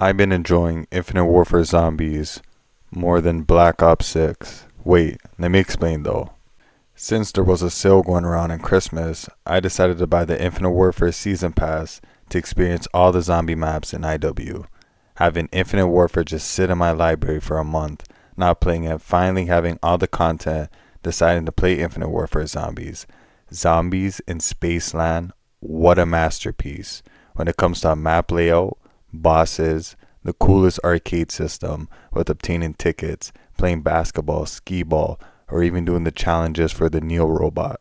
I've been enjoying Infinite Warfare Zombies more than Black Ops 6. Wait, let me explain though. Since there was a sale going around in Christmas, I decided to buy the Infinite Warfare Season Pass to experience all the zombie maps in IW. Having Infinite Warfare just sit in my library for a month, not playing it, finally having all the content, deciding to play Infinite Warfare Zombies. Zombies in Spaceland, what a masterpiece. When it comes to map layout, bosses, the coolest arcade system with obtaining tickets, playing basketball, skee ball, or even doing the challenges for the Neo robot.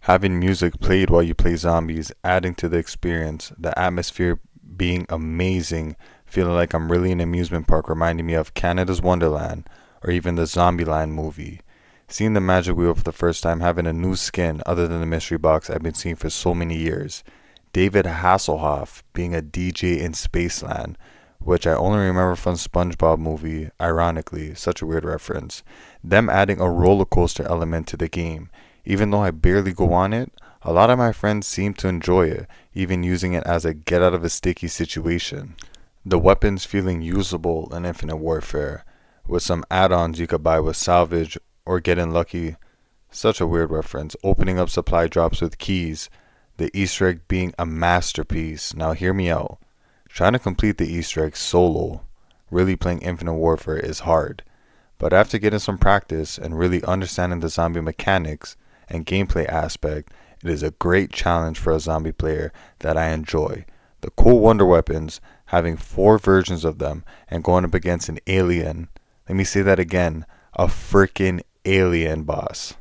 Having music played while you play zombies, adding to the experience, the atmosphere being amazing, feeling like I'm really in an amusement park, reminding me of Canada's Wonderland or even the Zombieland movie. Seeing the Magic Wheel for the first time, having a new skin other than the mystery box I've been seeing for so many years. David Hasselhoff being a DJ in Spaceland, which I only remember from SpongeBob movie, ironically, such a weird reference. Them adding a roller coaster element to the game. Even though I barely go on it, a lot of my friends seem to enjoy it, even using it as a get out of a sticky situation. The weapons feeling usable in Infinite Warfare, with some add-ons you could buy with salvage or getting lucky. Such a weird reference. Opening up supply drops with keys. The Easter egg being a masterpiece. Now hear me out. Trying to complete the Easter egg solo, really playing Infinite Warfare is hard. But after getting some practice and really understanding the zombie mechanics and gameplay aspect, it is a great challenge for a zombie player that I enjoy. The cool wonder weapons, having 4 versions of them and going up against an alien. Let me say that again, a freaking alien boss.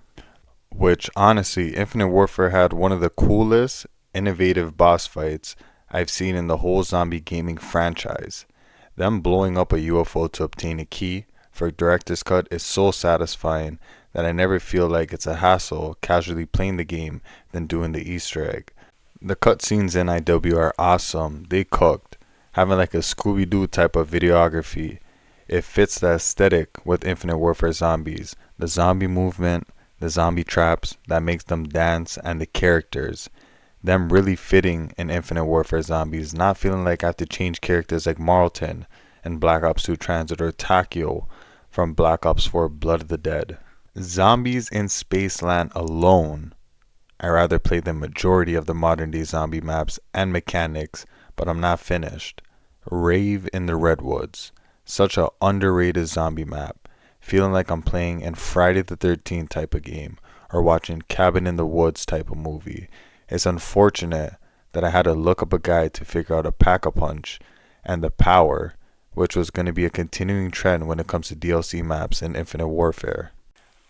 Which honestly, Infinite Warfare had one of the coolest, innovative boss fights I've seen in the whole zombie gaming franchise. Them blowing up a UFO to obtain a key for a director's cut is so satisfying that I never feel like it's a hassle casually playing the game than doing the Easter egg. The cutscenes in IW are awesome. They cooked, having like a Scooby-Doo type of videography. It fits the aesthetic with Infinite Warfare Zombies. The zombie movement, the zombie traps that makes them dance, and the characters. Them really fitting in Infinite Warfare Zombies, not feeling like I have to change characters like Marlton in Black Ops 2 Transit or Takio from Black Ops 4 Blood of the Dead. Zombies in Spaceland alone, I rather play the majority of the modern day zombie maps and mechanics, but I'm not finished. Rave in the Redwoods, such a underrated zombie map, feeling like I'm playing in Friday the 13th type of game or watching Cabin in the Woods type of movie. It's unfortunate that I had to look up a guide to figure out a pack-a-punch and the power, which was going to be a continuing trend when it comes to DLC maps in Infinite Warfare.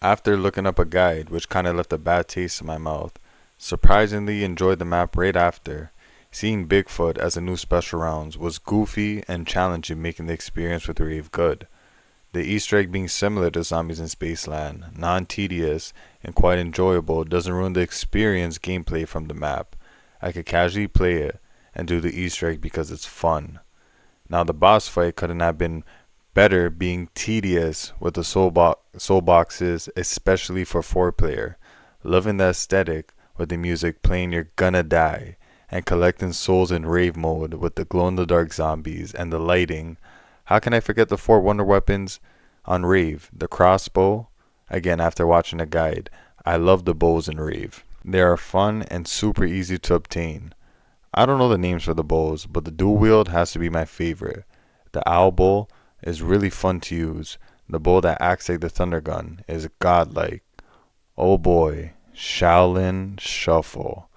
After looking up a guide, which kind of left a bad taste in my mouth, surprisingly enjoyed the map right after. Seeing Bigfoot as a new special rounds was goofy and challenging, making the experience with Rave good. The Easter egg being similar to Zombies in Spaceland, non-tedious and quite enjoyable, doesn't ruin the experience gameplay from the map. I could casually play it and do the Easter egg because it's fun. Now the boss fight couldn't have been better, being tedious with the soul boxes, especially for 4-player. Loving the aesthetic with the music playing You're Gonna Die and collecting souls in Rave mode with the glow-in-the-dark zombies and the lighting. How can I forget the 4 wonder weapons on Rave? The crossbow, again after watching a guide. I love the bows in Rave. They are fun and super easy to obtain. I don't know the names for the bows, but the dual wield has to be my favorite. The owl bow is really fun to use. The bow that acts like the thunder gun is godlike. Oh boy, Shaolin Shuffle.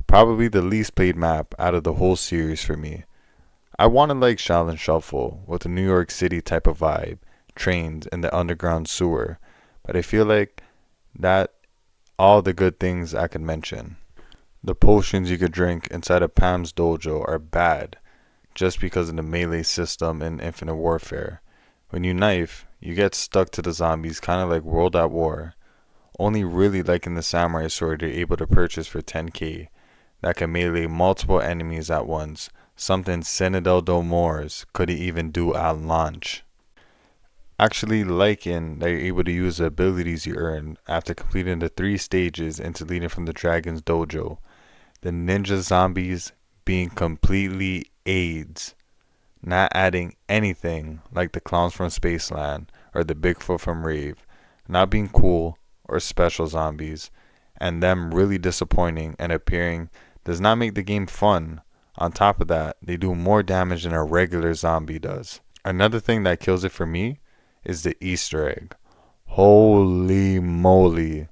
Probably the least played map out of the whole series for me. I wanted like Shaolin Shuffle with a New York City type of vibe, trains in the underground sewer, but I feel like that all the good things I could mention. The potions you could drink inside of Pam's dojo are bad, just because of the melee system in Infinite Warfare. When you knife, you get stuck to the zombies kinda like World at War. Only really liking the samurai sword you're able to purchase for 10k that can melee multiple enemies at once. Something Citadel Moors couldn't even do at launch. Actually liking that you're able to use the abilities you earn after completing the 3 stages into leading from the Dragon's Dojo. The ninja zombies being completely AIDS. not adding anything like the clowns from Spaceland or the Bigfoot from Rave, not being cool or special zombies, and them really disappointing and appearing does not make the game fun. On top of that, they do more damage than a regular zombie does. Another thing that kills it for me is the Easter egg. Holy moly.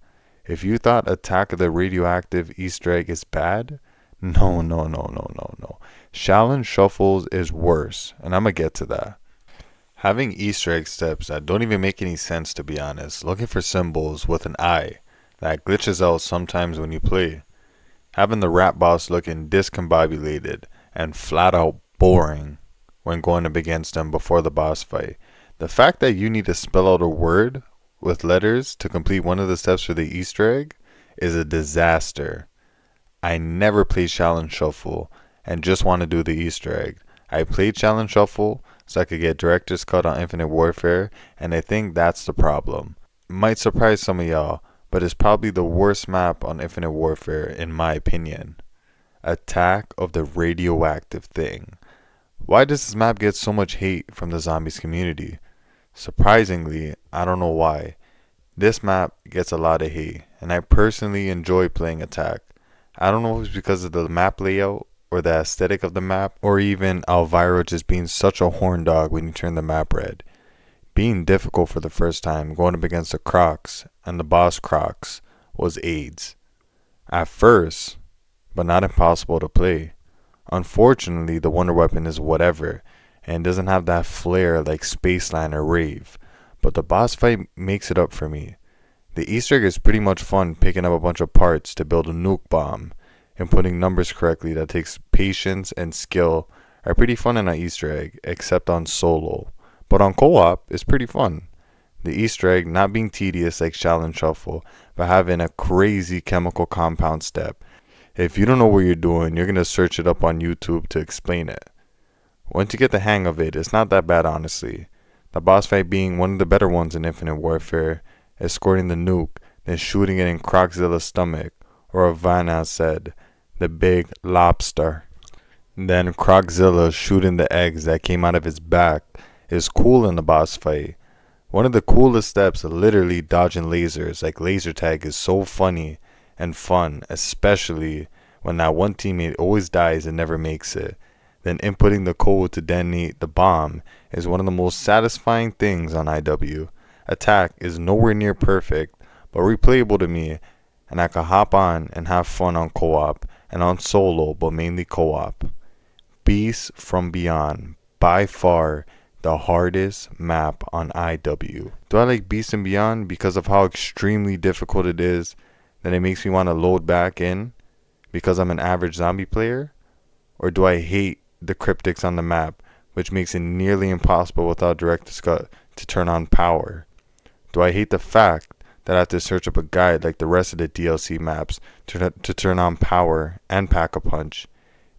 If you thought Attack of the Radioactive Easter egg is bad, no. Shaolin Shuffles is worse, and I'm gonna get to that. Having Easter egg steps that don't even make any sense, to be honest. Looking for symbols with an eye that glitches out sometimes when you play. Having the rap boss looking discombobulated and flat out boring when going up against them before the boss fight. The fact that you need to spell out a word with letters to complete one of the steps for the Easter egg is a disaster. I never played Shaolin Shuffle and just want to do the Easter egg. I played Shaolin Shuffle so I could get Director's Cut on Infinite Warfare, and I think that's the problem. Might surprise some of y'all, but it's probably the worst map on Infinite Warfare in my opinion. Attack of the Radioactive thing. Why does this map get so much hate from the zombies community? Surprisingly, I don't know why. This map gets a lot of hate, and I personally enjoy playing Attack. I don't know if it's because of the map layout or the aesthetic of the map, or even Elvira just being such a horn dog when you turn the map red. Being difficult for the first time, going up against the Crocs and the boss Crocs was AIDS. At first, but not impossible to play. Unfortunately, the wonder weapon is whatever, and doesn't have that flair like Spaceland or Rave, but the boss fight makes it up for me. The Easter egg is pretty much fun picking up a bunch of parts to build a nuke bomb, and putting numbers correctly that takes patience and skill are pretty fun in an Easter egg, except on solo. But on co-op, it's pretty fun. The Easter egg not being tedious like Shaolin Shuffle, but having a crazy chemical compound step. If you don't know what you're doing, you're going to search it up on YouTube to explain it. Once you get the hang of it, it's not that bad honestly. The boss fight being one of the better ones in Infinite Warfare, escorting the nuke, then shooting it in Croczilla's stomach, or as Vanna said, the big lobster. Then Croczilla shooting the eggs that came out of his back is cool in the boss fight. One of the coolest steps, literally dodging lasers like laser tag, is so funny and fun, especially when that one teammate always dies and never makes it. Then inputting the code to detonate the bomb is one of the most satisfying things on IW. Attack is nowhere near perfect, but replayable to me, and I can hop on and have fun on co-op and on solo, but mainly co-op. Beast from Beyond, by far the hardest map on IW. Do I like Beast and Beyond because of how extremely difficult it is that it makes me want to load back in because I'm an average zombie player? Or do I hate the cryptics on the map, which makes it nearly impossible without Director's Cut to turn on power? Do I hate the fact that I have to search up a guide like the rest of the DLC maps to turn on power and pack a punch?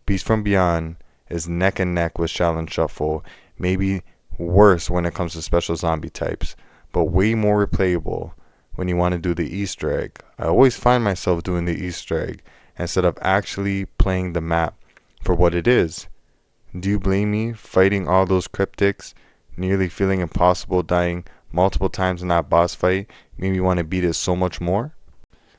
Beast from Beyond is neck and neck with Shaolin Shuffle, maybe worse when it comes to special zombie types, but way more replayable when you want to do the Easter egg. I always find myself doing the Easter egg instead of actually playing the map for what it is. Do you blame me fighting all those cryptics, nearly feeling impossible, dying multiple times in that boss fight, made me want to beat it so much more?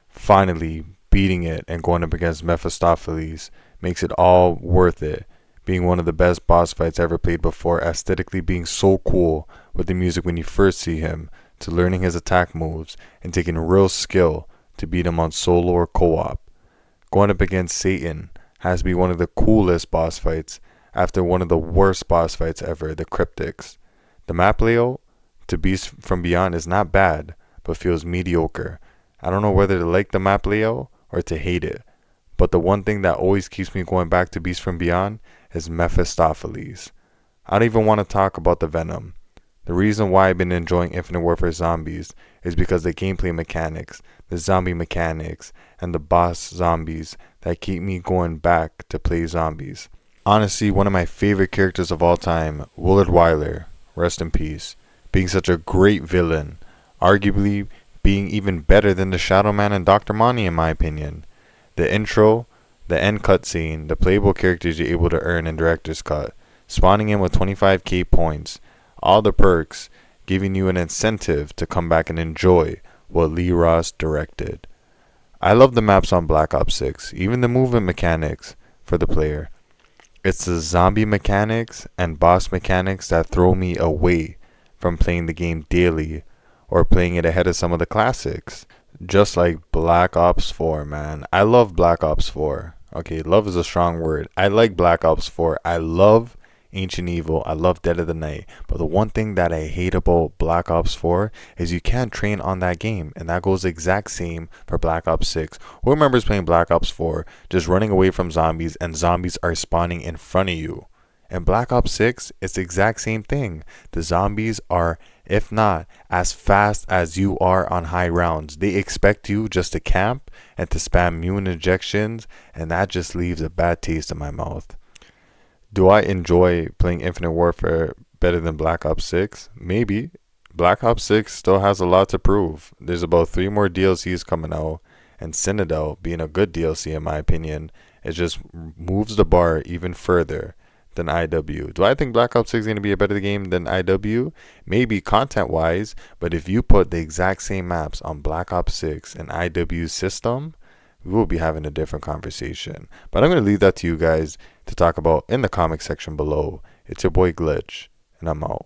Finally, beating it and going up against Mephistopheles makes it all worth it, being one of the best boss fights ever played before, aesthetically being so cool with the music when you first see him, to learning his attack moves and taking real skill to beat him on solo or co-op. Going up against Satan has to be one of the coolest boss fights after one of the worst boss fights ever, the Cryptics. The map layout to Beast from Beyond is not bad, but feels mediocre. I don't know whether to like the map layout or to hate it, but the one thing that always keeps me going back to Beast from Beyond is Mephistopheles. I don't even want to talk about the Venom. The reason why I've been enjoying Infinite Warfare Zombies is because the gameplay mechanics, the zombie mechanics, and the boss zombies that keep me going back to play zombies. Honestly, one of my favorite characters of all time, Willard Wyler, rest in peace, being such a great villain, arguably being even better than the Shadow Man and Dr. Monty in my opinion. The intro, the end cutscene, the playable characters you're able to earn in Director's Cut, spawning in with 25k points, all the perks, giving you an incentive to come back and enjoy what Lee Ross directed. I love the maps on Black Ops 6, even the movement mechanics for the player. It's the zombie mechanics and boss mechanics that throw me away from playing the game daily or playing it ahead of some of the classics. Just like Black Ops 4, man. I love Black Ops 4. Okay, love is a strong word. I like Black Ops 4. I love Ancient Evil. I love Dead of the Night. But the one thing that I hate about Black Ops 4 is you can't train on that game. And that goes exact same for Black Ops 6. Who remembers playing Black Ops 4, just running away from zombies and zombies are spawning in front of you? In Black Ops 6, it's the exact same thing. The zombies are, if not, as fast as you are on high rounds. They expect you just to camp and to spam immune injections, and that just leaves a bad taste in my mouth. Do I enjoy playing Infinite Warfare better than Black Ops 6? Maybe. Black Ops 6 still has a lot to prove. There's about 3 more DLCs coming out, and Citadel, being a good DLC in my opinion, it just moves the bar even further than IW. Do I think Black Ops 6 is going to be a better game than IW? Maybe content-wise, but if you put the exact same maps on Black Ops 6 and IW's system, we will be having a different conversation. But I'm going to leave that to you guys to talk about in the comment section below. It's your boy Glitch, and I'm out.